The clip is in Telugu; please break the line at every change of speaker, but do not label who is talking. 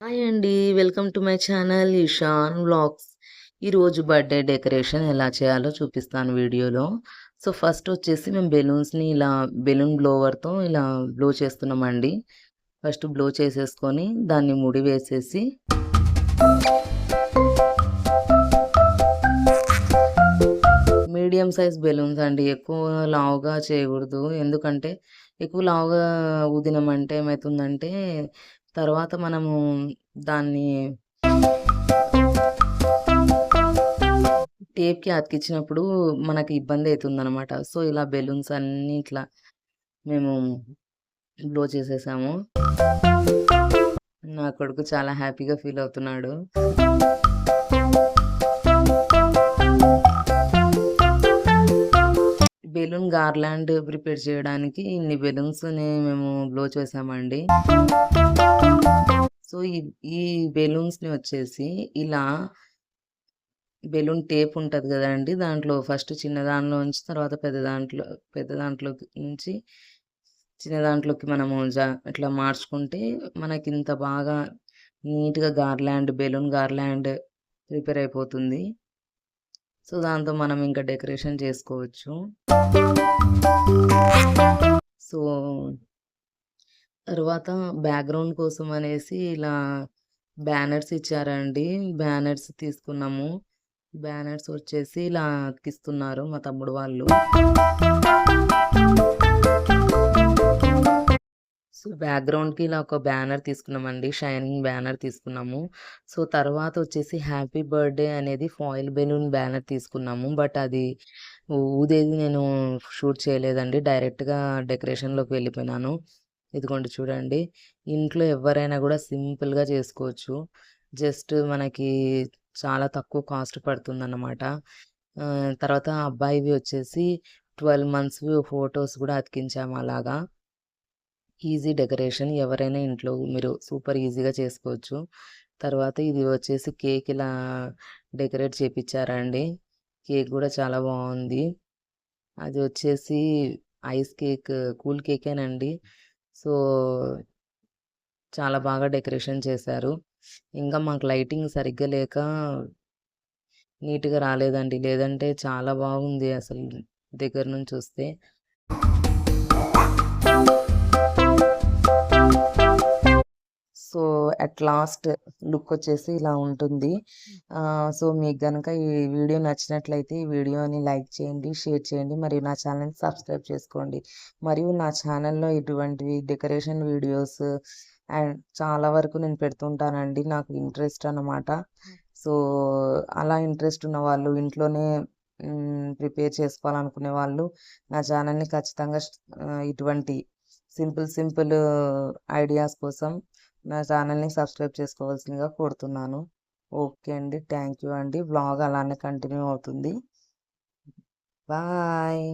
హాయ్ అండి. Welcome to my channel Ishan vlogs. ఈరోజు బర్త్‌డే డెకరేషన్ ఎలా చేయాలో చూపిస్తాను వీడియోలో. సో, ఫస్ట్ వచ్చేసి మేము బెలూన్స్‌ని ఇలా బెలూన్ బ్లోవర్‌తో ఇలా బ్లో చేస్తున్నామండి. ఫస్ట్ బ్లో చేసేసుకొని దాన్ని ముడి వేసేసి మీడియం సైజ్ బెలూన్స్ అండి. ఎక్కువ లావుగా చేయకూడదు. ఎందుకంటే ఎక్కువ లావుగా ఊదినామంటే ఏమైతుందంటే తర్వాత మనము దాన్ని టేప్‌కి అతికిచ్చినప్పుడు మనకి ఇబ్బందయితుందనమాట. సో, ఇలా బెలూన్స్ అన్నీ ఇట్లా మేము బ్లో చేసేసాము. నా కొడుకు చాలా హ్యాపీగా ఫీల్ అవుతున్నాడు. బెలూన్ గార్లాండ్ ప్రిపేర్ చేయడానికి ఇన్ని బెలూన్స్‌ని మేము బ్లో చేసామండి. సో, ఈ బెలూన్స్‌ని వచ్చేసి ఇలా బెలూన్ టేప్ ఉంటది గదండీ! దాంట్లో ఫస్ట్ చిన్న దానిలో నుంచి తర్వాత పెద్ద దాంట్లోకి నుంచి చిన్న దాంట్లోకి మనము ఇట్లా మార్చుకుంటే మనకింత బాగా నీట్‌గా బెలూన్ గార్లాండ్ ప్రిపేర్ అయిపోతుంది. సో, దాంతో మనం ఇంకా డెకరేషన్ చేసుకోవచ్చు. సో, తరువాత బ్యాక్‌గ్రౌండ్ కోసం అనేసి ఇలా బ్యానర్స్ ఇచ్చారండి. బ్యానర్స్ తీసుకున్నాము. బ్యానర్స్ వచ్చేసి ఇలా అతికిస్తున్నారు మా తమ్ముడు వాళ్ళు. సో, బ్యాక్‌గ్రౌండ్‌కి ఇలా ఒక బ్యానర్ తీసుకున్నామండి. షైనింగ్ బ్యానర్ తీసుకున్నాము. సో, తర్వాత వచ్చేసి హ్యాపీ బర్త్‌డే అనేది ఫాయిల్ బెలూన్ బ్యానర్ తీసుకున్నాము. బట్ అది ఊదేది నేను షూట్ చేయలేదండి. డైరెక్ట్‌గా డెకరేషన్‌లోకి వెళ్ళిపోయినాను. ఇదిగోండి చూడండి. ఇంట్లో ఎవ్వరైనా గూడా సింపుల్‌గా చేసుకోవచ్చు. జస్ట్ మనకి చాలా తక్కువ కాస్ట్ పడుతుందన్నమాట. తర్వాత అబ్బాయివి వచ్చేసి 12 మంత్స్‌వి ఫోటోస్ గూడా అతికించాము అలాగా. ఈజీ డెకరేషన్ ఎవరైనా ఇంట్లో మీరు సూపర్ ఈజీగా చేసుకోవచ్చు. తర్వాత ఇది వచ్చేసి కేక్ ఇలా డెకరేట్ చేపిచ్చారండి. కేక్ గూడా చాలా బావుంది. అది వచ్చేసి ఐస్ కేక్, కూల్ కేకేనండి. సో, చాలా బాగా డెకరేషన్ చేశారు. ఇంకా మాకు లైటింగ్ సరిగ్గా లేక నీట్‌గా రాలేదండి. లేదంటే చాలా బాగుంది అసలు దగ్గర నుంచి చూస్తే. సో, అట్ లాస్ట్ లుకొచ్చేసి ఇలా ఉంటుంది. సో, మీకు గనక ఈ వీడియో నచ్చినట్లయితే ఈ వీడియోని లైక్ చేయండి, షేర్ చేయండి మరియు నా ఛానల్‌ని సబ్స్క్రైబ్ చేసుకోండి. మరియు నా ఛానల్‌లో ఇటువంటివి డెకరేషన్ వీడియోస్ అండ్ చాలా వరకు నేను పెడుతుంటానండి. నాకు ఇంట్రెస్ట్ అన్నమాట. సో, అలా ఇంట్రెస్ట్ ఉన్న వాళ్ళు ఇంట్లోనే ప్రిపేర్ చేసుకోవాలనుకునే వాళ్ళు నా ఛానల్‌ని ఖచ్చితంగా ఇటువంటి సింపుల్ ఐడియాస్ కోసం నా ఛానల్‌ని సబ్స్క్రైబ్ చేసుకోవాల్సిందిగా కోరుతున్నాను. ఓకే అండి. థ్యాంక్ యూ అండి. వ్లాగ్ అలానే కంటిన్యూ అవుతుంది. బాయ్.